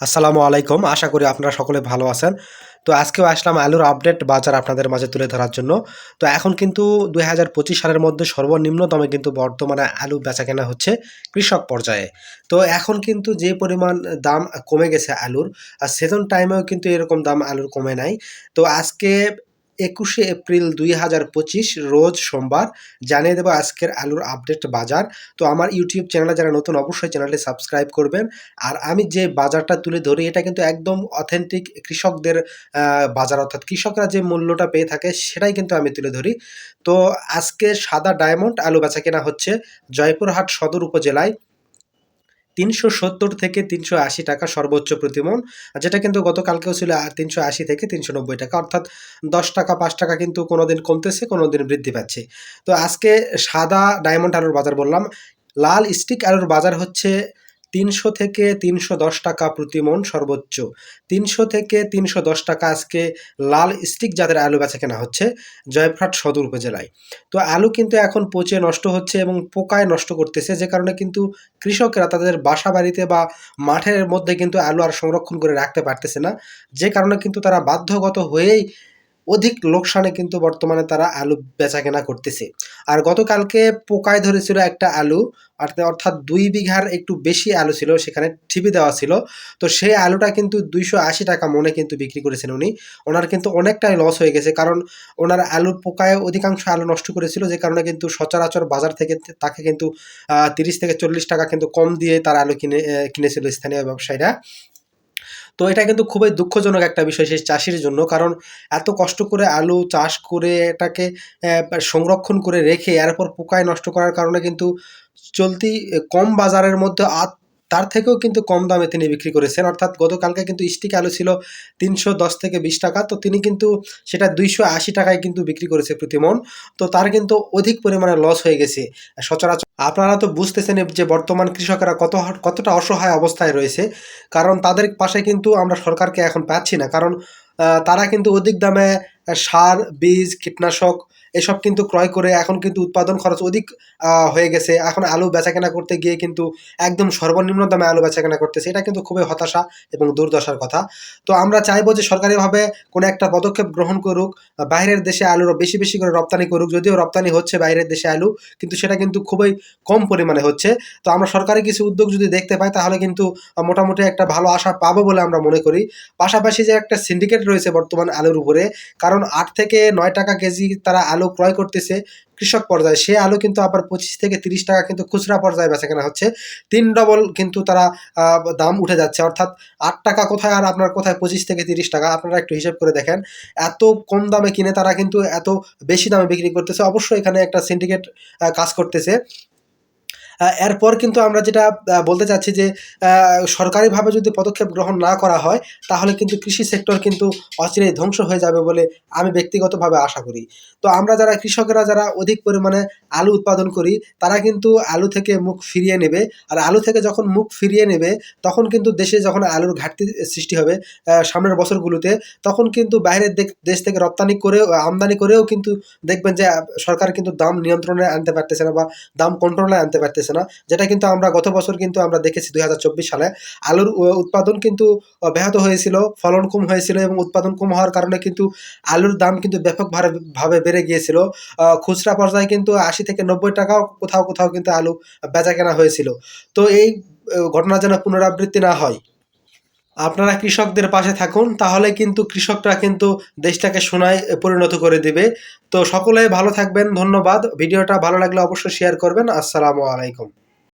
আসসালামু আলাইকুম। আশা করি আপনারা সকলে ভালো আছেন। তো আজকেও আসলাম আলুর আপডেট বাজার আপনাদের মাঝে তুলে ধরার জন্য। তো এখন কিন্তু ২০২৫ সালের মধ্যে সর্বনিম্ন দামে কিন্তু বর্তমানে আলু বেচাকেনা হচ্ছে কৃষক পর্যায়ে। তো এখন কিন্তু যে পরিমাণ দাম কমে গেছে আলুর, সেজন টাইমেও কিন্তু এরকম দাম আলুর কমে নাই। তো আজকে ২১শে এপ্রিল ২০২৫ রোজ সোমবার জানিয়ে দেব আজকের আলুর আপডেট বাজার। তো আমার ইউটিউব চ্যানেলে যারা নতুন অবশ্যই চ্যানেলটি সাবস্ক্রাইব করবেন। আর আমি যে বাজারটা তুলে ধরি এটা কিন্তু একদম অথেন্টিক কৃষকদের বাজার, অর্থাৎ কৃষকরা যে মূল্যটা পেয়ে থাকে সেটাই কিন্তু আমি তুলে ধরি। তো আজকে সাদা ডায়মন্ড আলু বেচাকেনা হচ্ছে জয়পুরহাট সদর উপজেলায় ৩৭০ থেকে ৩৮০ টাকা সর্বোচ্চ প্রতিমণ। যেটা কিন্তু গতকালকেও ছিল ৩৮০ থেকে ৩৯০ টাকা, অর্থাৎ ১০ টাকা ৫ টাকা কিন্তু কোনোদিন কমতেছে, কোনোদিন বৃদ্ধি পাচ্ছে। তো আজকে সাদা ডায়মন্ড আলুর বাজার বললাম। লাল স্টিক আলুর বাজার হচ্ছে ৩০০ থেকে ৩১০ টাকা প্রতি মণ সর্বোচ্চ। ৩০০ থেকে ৩১০ টাকা আজকে লাল স্টিক জাতের আলু বেচাকেনা হচ্ছে জয়পুরহাট সদর উপজেলায়। তো আলু কিন্তু এখন পচে নষ্ট হচ্ছে এবং পোকায় নষ্ট করতেছে, যে কারণে কিন্তু কৃষকেরা তাদের বাসা বাড়িতে বা মাঠের মধ্যে কিন্তু আলু আর সংরক্ষণ করে রাখতে পারতেছে না। যে কারণে কিন্তু তারা বাধ্যগত হয়েই অধিক লোকসানে কিন্তু বর্তমানে তারা আলু বেচাকেনা করতেছে। আর গতকালকে পোকায় ধরেছিল একটা আলু, অর্থাৎ ২ বিঘার একটু বেশি আলু ছিল, সেখানে ঠিপি দেওয়া ছিল। তো সেই আলুটা কিন্তু ২৮০ টাকা মণে কিন্তু বিক্রি করেছেন উনি। ওনার কিন্তু অনেকটাই লস হয়ে গেছে, কারণ ওনার আলু পোকায় অধিকাংশ আলু নষ্ট করেছিল, যে কারণে কিন্তু সচরাচর বাজার থেকে তাকে কিন্তু ৩০ থেকে ৪০ টাকা কিন্তু কম দিয়ে তার আলু কিনেছিল স্থানীয় ব্যবসায়ীরা। তো এটা কিন্তু খুবই দুঃখজনক একটা বিষয় সেই চাষির জন্য, কারণ এত কষ্ট করে আলু চাষ করে এটাকে সংরক্ষণ করে রেখে এরপর পোকায় নষ্ট করার কারণে কিন্তু চলতি কম বাজারের মধ্যে তার থেকেও কিন্তু কম দামে তিনি বিক্রি করেছেন। অর্থাৎ গতকালকে কিন্তু স্টিক আলু ছিল ৩১০ থেকে ২০ টাকা, তো তিনি কিন্তু সেটা ২৮০ টাকায় কিন্তু বিক্রি করেছে প্রতি মণ। তো তার কিন্তু অধিক পরিমাণে লস হয়ে গেছে। সচরাচর আপনারা তো বুঝতেছেন যে বর্তমান কৃষকেরা কতটা অসহায় অবস্থায় রয়েছে, কারণ তাদের পাশে কিন্তু আমরা সরকারকে এখন পাচ্ছি না, কারণ তারা কিন্তু অধিক দামে সার, বীজ, কীটনাশক এসব কিন্তু ক্রয় করে এখন কিন্তু উৎপাদন খরচ অধিক হয়ে গেছে। এখন আলু বেচাকেনা করতে গিয়ে কিন্তু একদম সর্বনিম্ন দামে আলু বেচাকেনা করতেছে। এটা কিন্তু খুবই হতাশা এবং দুর্দশার কথা। তো আমরা চাইবো যে সরকারিভাবে কোনো একটা পদক্ষেপ গ্রহণ করুক, বাইরের দেশে আলুর বেশি বেশি করে রপ্তানি করুক। যদিও রপ্তানি হচ্ছে বাইরের দেশে আলু, কিন্তু সেটা কিন্তু খুবই কম পরিমাণে হচ্ছে। তো আমরা সরকারি কিছু উদ্যোগ যদি দেখতে পাই তাহলে কিন্তু মোটামুটি একটা ভালো আশা পাবো বলে আমরা মনে করি। পাশাপাশি যে একটা সিন্ডিকেট রয়েছে বর্তমান আলুর উপরে, কারণ ৮ থেকে ৯ টাকা কেজি তারা আলু ক্রয় করতেছে কৃষক পর্যায়ে, সে আলু কিন্তু আবার ২৫ থেকে ৩০ টাকা কিন্তু খুচরা পর্যায়ে বেচাকেনা হচ্ছে। ৩ ডবল কিন্তু তারা দাম উঠে যাচ্ছে, অর্থাৎ ৮ টাকা কোথায় আর আপনার কোথায় ২৫ থেকে ৩০ টাকা, আপনারা একটু হিসেব করে দেখেন। এত কম দামে কিনে তারা কিন্তু এত বেশি দামে বিক্রি করতেছে। অবশ্যই এখানে একটা সিন্ডিকেট কাজ করতেছে। এরপর কিন্তু আমরা যেটা বলতে চাচ্ছি যে সরকারিভাবে যদি পদক্ষেপ গ্রহণ না করা হয় তাহলে কিন্তু কৃষি সেক্টর কিন্তু অচিরেই ধ্বংস হয়ে যাবে বলে আমি ব্যক্তিগতভাবে আশা করি। তো আমরা যারা কৃষকেরা যারা অধিক পরিমাণে আলু উৎপাদন করি তারা কিন্তু আলু থেকে মুখ ফিরিয়ে নেবে। আর আলু থেকে যখন মুখ ফিরিয়ে নেবে তখন কিন্তু দেশে যখন আলুর ঘাটতি সৃষ্টি হবে সামনের বছরগুলোতে, তখন কিন্তু বাইরের দেশ থেকে রপ্তানি করেও আমদানি করেও কিন্তু দেখবেন যে সরকার কিন্তু দাম নিয়ন্ত্রণে আনতে পারতেছে না বা দাম কন্ট্রোলে আনতে পারতেছে না। যেটা কিন্তু আমরা গত বছর কিন্তু আমরা দেখেছি ২০২৪ সালে আলুর উৎপাদন কিন্তু ব্যাহত হয়েছিল, ফলন কম হয়েছিল এবং উৎপাদন কম হওয়ার কারণে কিন্তু আলুর দাম কিন্তু ব্যাপকভাবে বেড়ে গিয়েছিল। খুচরা পর্যায়ে কিন্তু ৮০ থেকে ৯০ টাকাও কোথাও কোথাও কিন্তু আলু বেচাকেনা হয়েছিল। তো এই ঘটনা যেন পুনরাবৃত্তি না হয়, আপনারা কৃষকদের পাশে থাকুন, তাহলে কিন্তু কৃষকরা কিন্তু দেশটাকে সোনায় পরিণত করে দিবে। তো সকলে ভালো থাকবেন, ধন্যবাদ। ভিডিওটা ভালো লাগলে অবশ্যই শেয়ার করবেন। আসসালামু আলাইকুম।